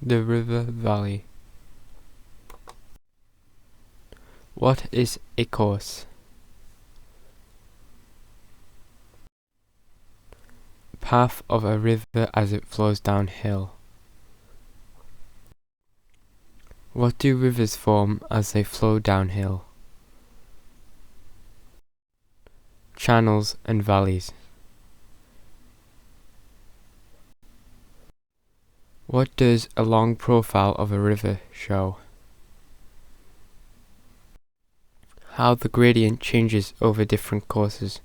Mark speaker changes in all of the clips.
Speaker 1: The river valley. What is a course? Path of a river as it flows downhill. What do rivers form as they flow downhill? Channels and valleys. What does a long profile of a river show? How the gradient changes over different courses.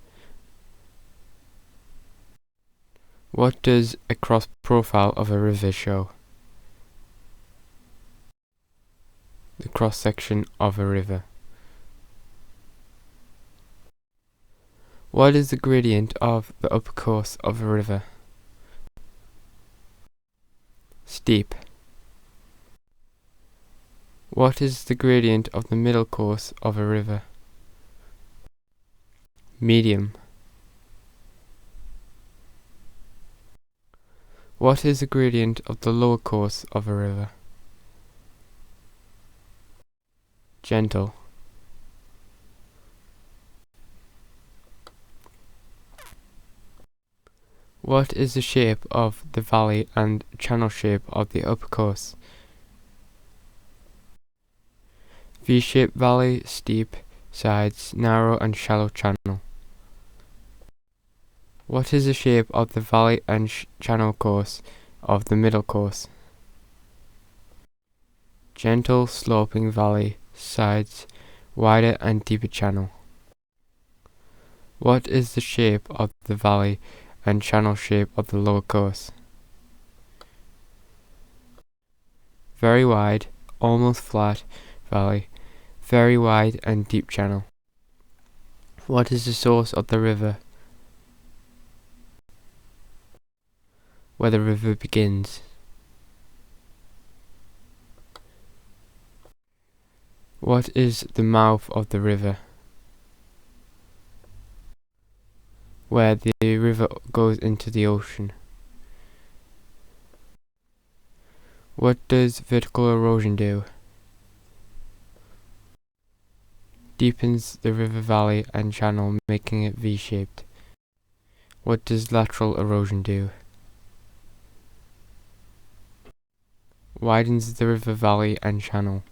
Speaker 1: What does a cross profile of a river show? The cross section of a river. What is the gradient of the upper course of a river? Steep. What is the gradient of the middle course of a river? Medium. What is the gradient of the lower course of a river? Gentle. What is the shape of the valley and channel shape of the upper course? V-shaped valley, steep sides, narrow and shallow channel. What is the shape of the valley and channel course of the middle course? Gentle sloping valley, sides, wider and deeper channel. What is the shape of the valley and channel shape of the lower course? Very wide, almost flat valley, very wide and deep channel. What is the source of the river? Where the river begins. What is the mouth of the river? Where the river goes into the ocean. What does vertical erosion do? Deepens the river valley and channel, making it V-shaped. What does lateral erosion do? Widens the river valley and channel.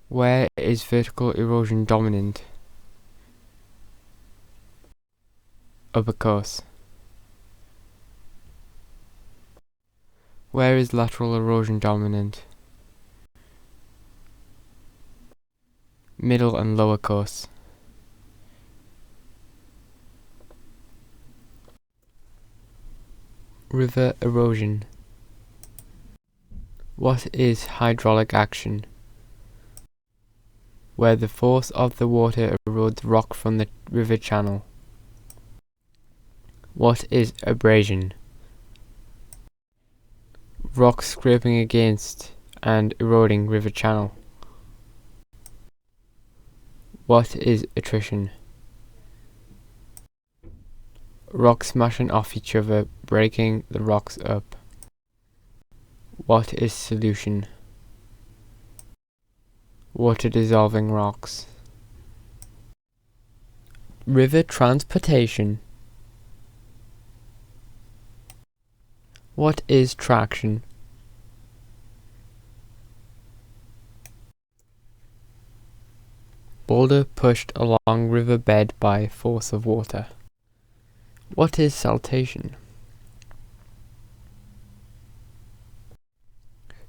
Speaker 1: Where is vertical erosion dominant? Upper course. Where is lateral erosion dominant? Middle and lower course. River erosion. What is hydraulic action? Where the force of the water erodes rock from the river channel. What is abrasion? Rock scraping against and eroding river channel. What is attrition? Rocks smashing off each other, breaking the rocks up. What is solution? Water dissolving rocks. River transportation. What is traction? Boulder pushed along river bed by force of water. What is saltation?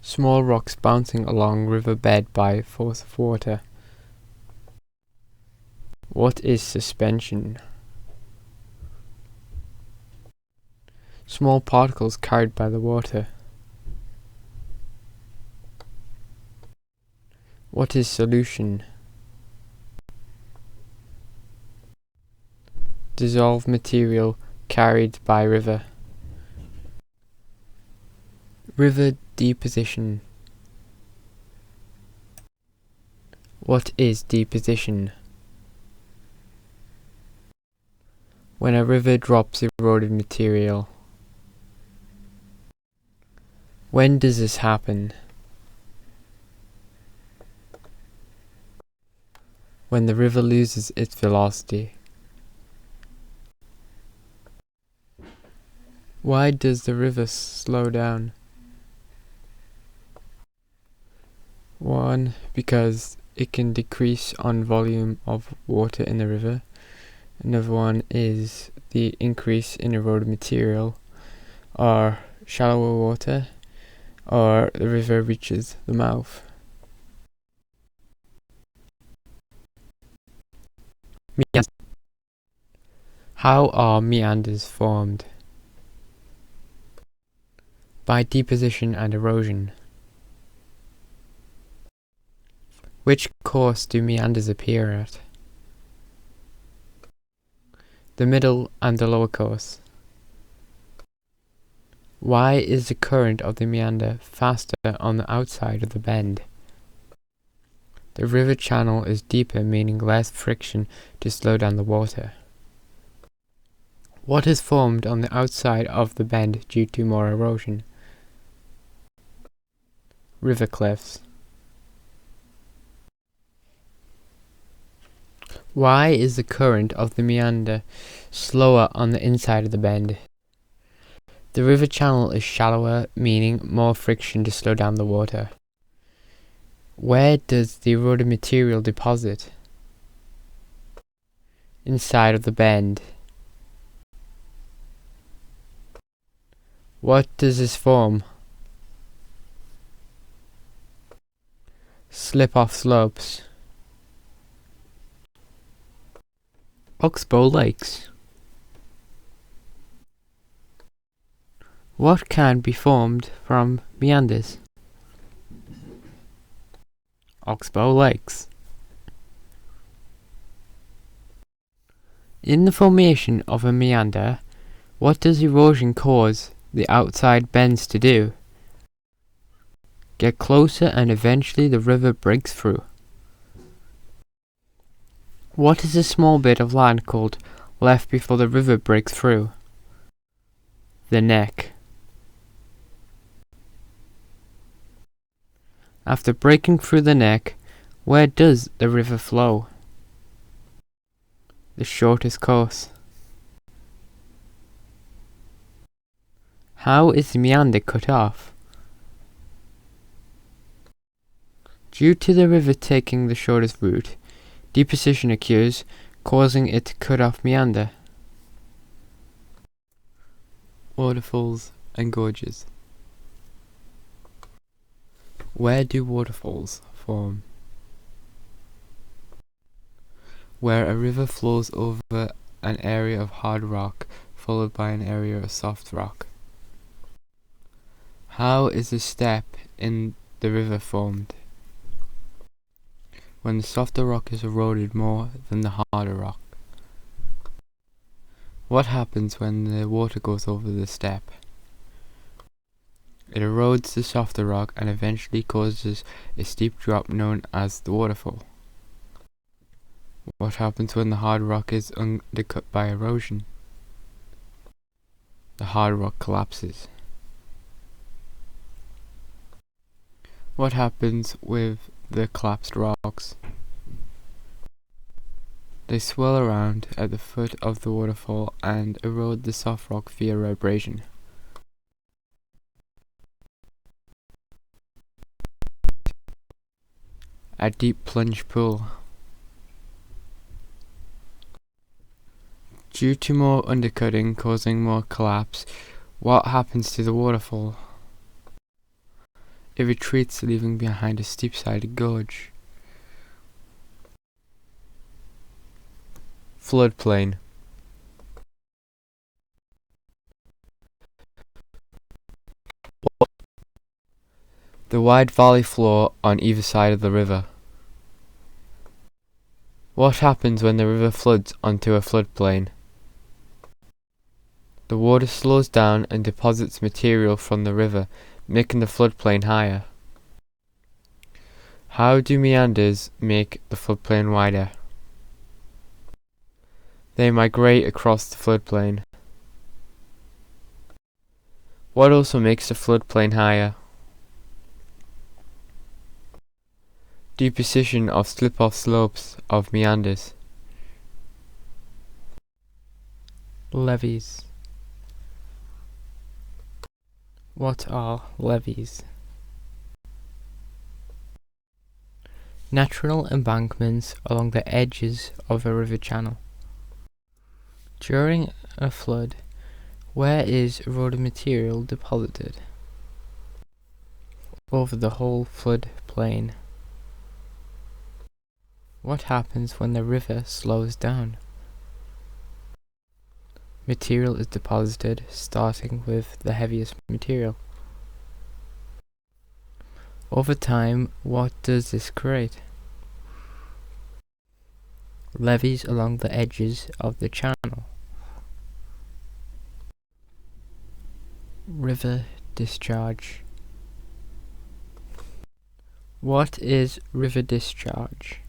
Speaker 1: Small rocks bouncing along river bed by force of water. What is suspension? Small particles carried by the water. What is solution? Dissolved material carried by river. River deposition. What is deposition? When a river drops eroded material. When does this happen? When the river loses its velocity. Why does the river slow down? 1. Because it can decrease on volume of water in the river. Another one is the increase in eroded material, or shallower water, or the river reaches the mouth. Meanders. How are meanders formed? By deposition and erosion. Which course do meanders appear at? The middle and the lower course. Why is the current of the meander faster on the outside of the bend? The river channel is deeper, meaning less friction to slow down the water. What is formed on the outside of the bend due to more erosion? River cliffs. Why is the current of the meander slower on the inside of the bend? The river channel is shallower, meaning more friction to slow down the water. Where does the eroded material deposit? Inside of the bend. What does this form? Slip-off slopes. Oxbow Lakes. What can be formed from meanders? Oxbow Lakes. In the formation of a meander, what does erosion cause the outside bends to do? Get closer and eventually the river breaks through. What is a small bit of land called left before the river breaks through? The neck. After breaking through the neck, where does the river flow? The shortest course. How is the meander cut off? Due to the river taking the shortest route, deposition occurs, causing it to cut off meander. Waterfalls and gorges. Where do waterfalls form? Where a river flows over an area of hard rock, followed by an area of soft rock. How is a step in the river formed? When the softer rock is eroded more than the harder rock. What happens when the water goes over the step? It erodes the softer rock and eventually causes a steep drop known as the waterfall. What happens when the hard rock is undercut by erosion? The hard rock collapses. What happens with the collapsed rocks? They swirl around at the foot of the waterfall and erode the soft rock via abrasion. A deep plunge pool. Due to more undercutting causing more collapse, what happens to the waterfall? It retreats, leaving behind a steep-sided gorge. Floodplain. The wide valley floor on either side of the river. What happens when the river floods onto a floodplain? The water slows down and deposits material from the river, making the floodplain higher. How do meanders make the floodplain wider? They migrate across the floodplain. What also makes the floodplain higher? Deposition of slip-off slopes of meanders. Levees. What are levees? Natural embankments along the edges of a river channel. During a flood, where is eroded material deposited? Over the whole floodplain. What happens when the river slows down? Material is deposited, starting with the heaviest material. Over time, what does this create? Levees along the edges of the channel. River discharge. What is river discharge?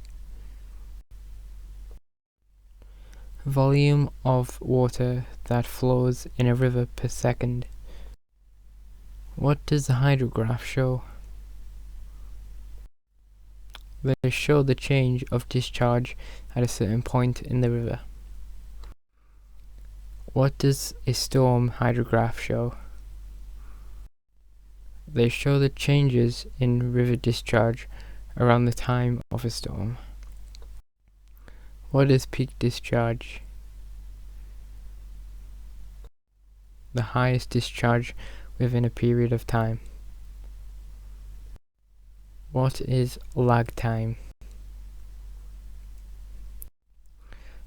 Speaker 1: Volume of water that flows in a river per second. What does the hydrograph show? They show the change of discharge at a certain point in the river. What does a storm hydrograph show? They show the changes in river discharge around the time of a storm. What is peak discharge? The highest discharge within a period of time. What is lag time?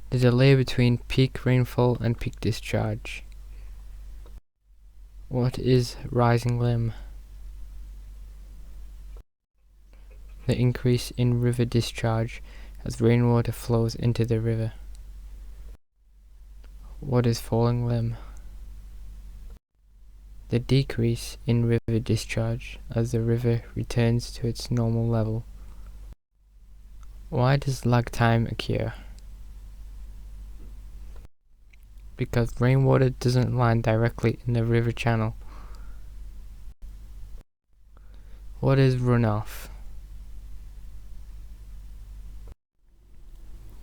Speaker 1: The delay between peak rainfall and peak discharge. What is rising limb? The increase in river discharge as rainwater flows into the river. What is falling limb? The decrease in river discharge as the river returns to its normal level. Why does lag time occur? Because rainwater doesn't land directly in the river channel. What is runoff?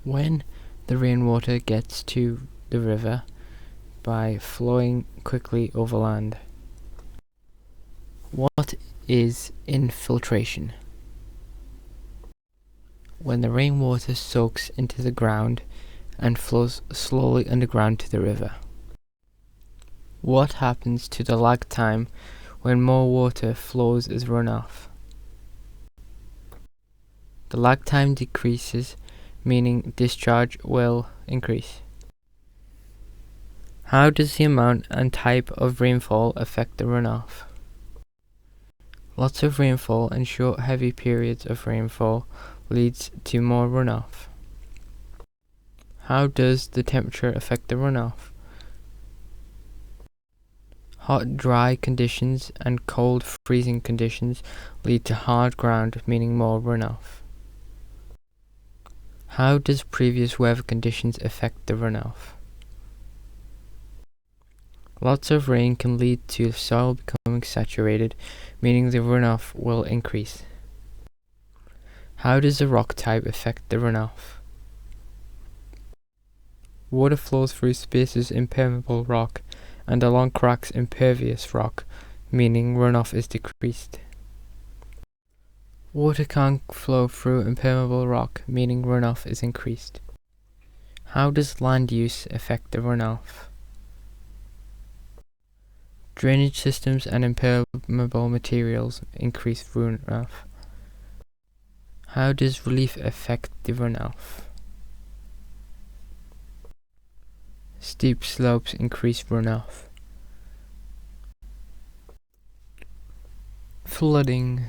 Speaker 1: When the rainwater gets to the river by flowing quickly over land. What is infiltration? When the rainwater soaks into the ground and flows slowly underground to the river. What happens to the lag time when more water flows as runoff? The lag time decreases, meaning discharge will increase. How does the amount and type of rainfall affect the runoff? Lots of rainfall and short heavy periods of rainfall leads to more runoff. How does the temperature affect the runoff? Hot, dry conditions and cold, freezing conditions lead to hard ground, meaning more runoff. How does previous weather conditions affect the runoff? Lots of rain can lead to soil becoming saturated, meaning the runoff will increase. How does the rock type affect the runoff? Water flows through spaces in permeable rock and along cracks in pervious rock, meaning runoff is decreased. Water can't flow through impermeable rock, meaning runoff is increased. How does land use affect the runoff? Drainage systems and impermeable materials increase runoff. How does relief affect the runoff? Steep slopes increase runoff. Flooding.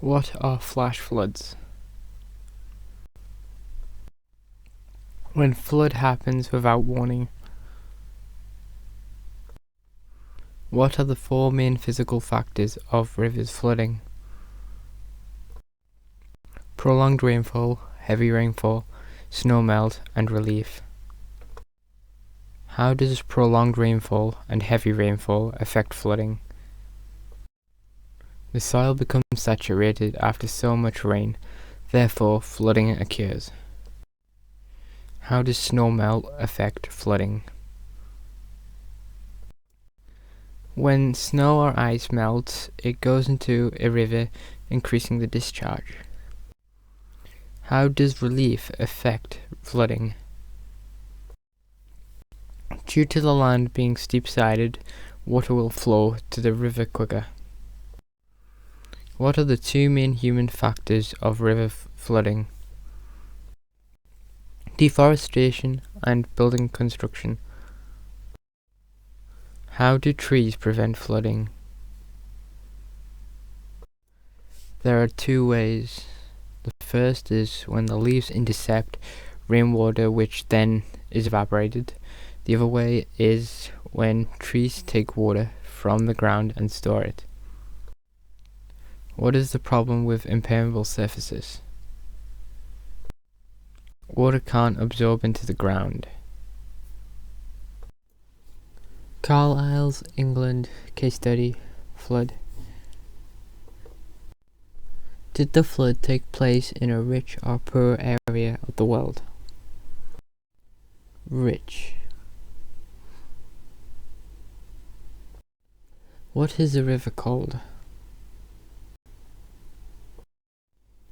Speaker 1: What are flash floods? When flood happens without warning. What are the four main physical factors of rivers flooding? Prolonged rainfall, heavy rainfall, snowmelt, and relief. How does prolonged rainfall and heavy rainfall affect flooding? The soil becomes saturated after so much rain, therefore flooding occurs. How does snowmelt affect flooding? When snow or ice melts, it goes into a river, increasing the discharge. How does relief affect flooding? Due to the land being steep-sided, water will flow to the river quicker. What are the two main human factors of river flooding? Deforestation and building construction. How do trees prevent flooding? There are two ways. The first is when the leaves intercept rainwater, which then is evaporated. The other way is when trees take water from the ground and store it. What is the problem with impermeable surfaces? Water can't absorb into the ground. Carlisle's England case study, flood. Did the flood take place in a rich or poor area of the world? Rich. What is the river called?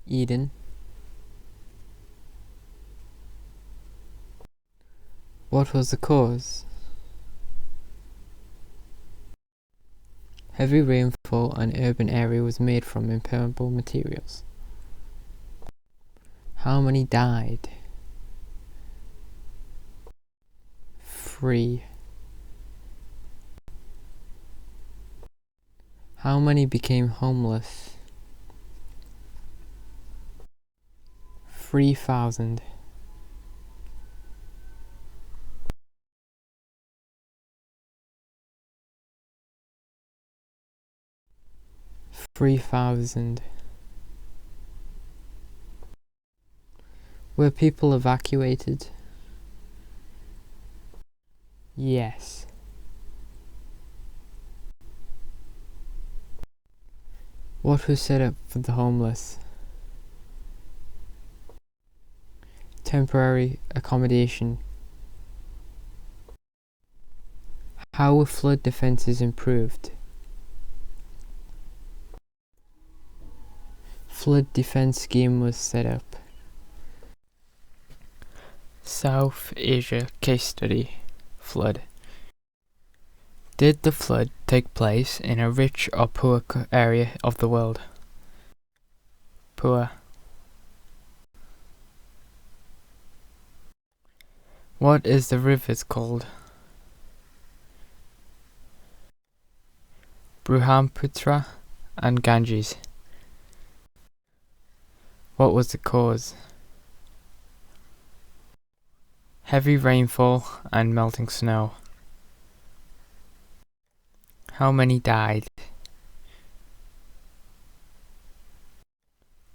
Speaker 1: Eden. What was the cause? Heavy rainfall and urban area was made from impermeable materials. How many died? 3. How many became homeless? 3,000. Were people evacuated? Yes. What was set up for the homeless? Temporary accommodation. How were flood defences improved? Flood defence scheme was set up. South Asia case study, flood. Did the flood take place in a rich or poor area of the world? Poor. What is the rivers called? Brahmaputra and Ganges. What was the cause? Heavy rainfall and melting snow. How many died?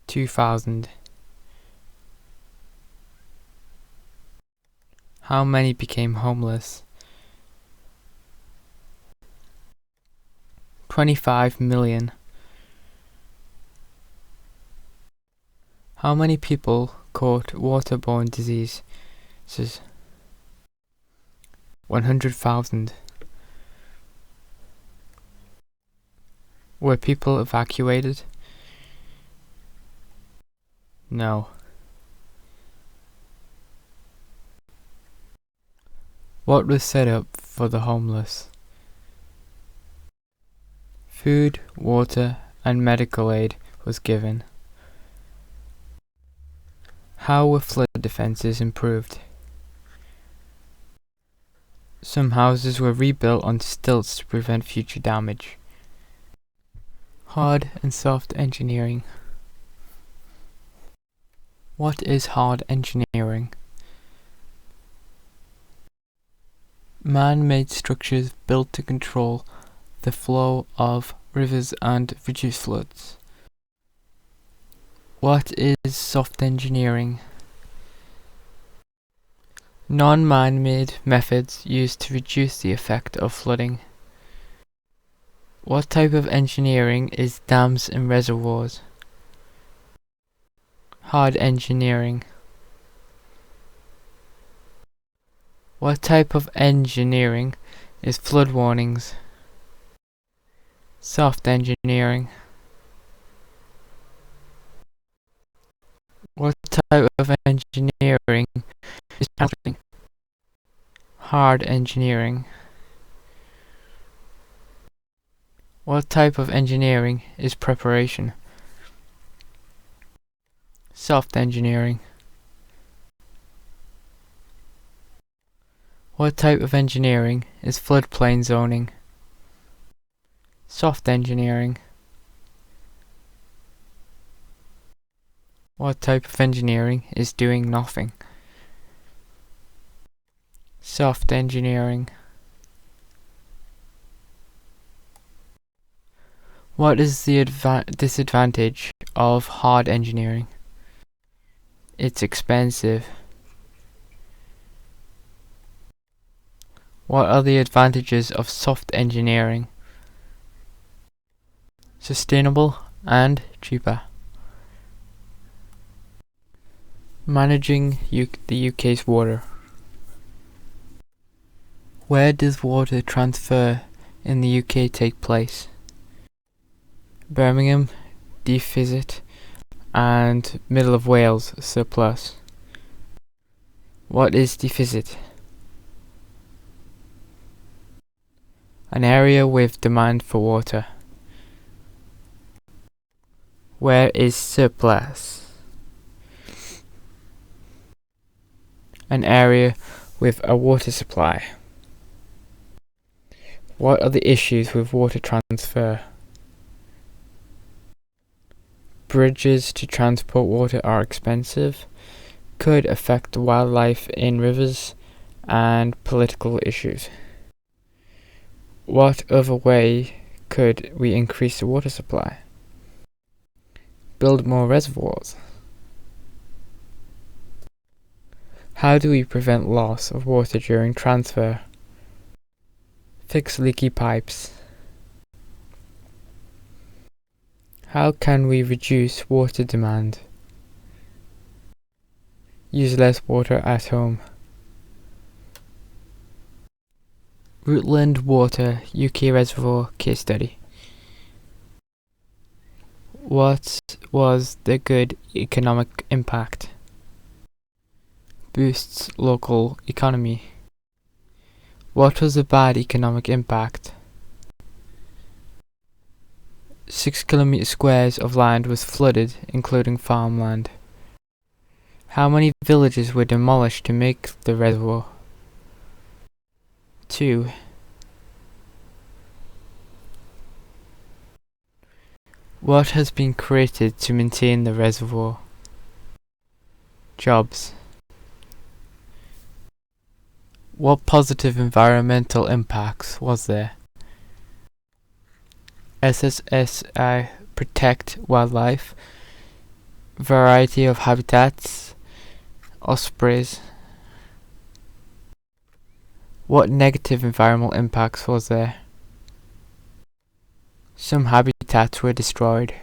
Speaker 1: 2,000. How many became homeless? 25 million. How many people caught waterborne diseases? 100,000. Were people evacuated? No. What was set up for the homeless? Food, water, and medical aid was given. How were flood defences improved? Some houses were rebuilt on stilts to prevent future damage. Hard and soft engineering. What is hard engineering? Man-made structures built to control the flow of rivers and reduce floods. What is soft engineering? Non-man-made methods used to reduce the effect of flooding. What type of engineering is dams and reservoirs? Hard engineering. What type of engineering is flood warnings? Soft engineering. What type of engineering is housing? Hard engineering. What type of engineering is preparation? Soft engineering. What type of engineering is floodplain zoning? Soft engineering. What type of engineering is doing nothing? Soft engineering. What is the disadvantage of hard engineering? It's expensive. What are the advantages of soft engineering? Sustainable and cheaper. Managing the UK's water. Where does water transfer in the UK take place? Birmingham, deficit, and Middle of Wales, surplus. What is deficit? An area with demand for water. Where is surplus? An area with a water supply. What are the issues with water transfer? Bridges to transport water are expensive, could affect wildlife in rivers, and political issues. What other way could we increase the water supply? Build more reservoirs. How do we prevent loss of water during transfer? Fix leaky pipes. How can we reduce water demand? Use less water at home. Rutland Water UK Reservoir Case Study. What was the good economic impact? Boosts local economy. What was the bad economic impact? 6 kilometre squares of land was flooded, including farmland. How many villages were demolished to make the reservoir? 2. What has been created to maintain the reservoir? Jobs. What positive environmental impacts was there? SSSI protect wildlife, variety of habitats, ospreys. What negative environmental impacts was there? Some habitats were destroyed.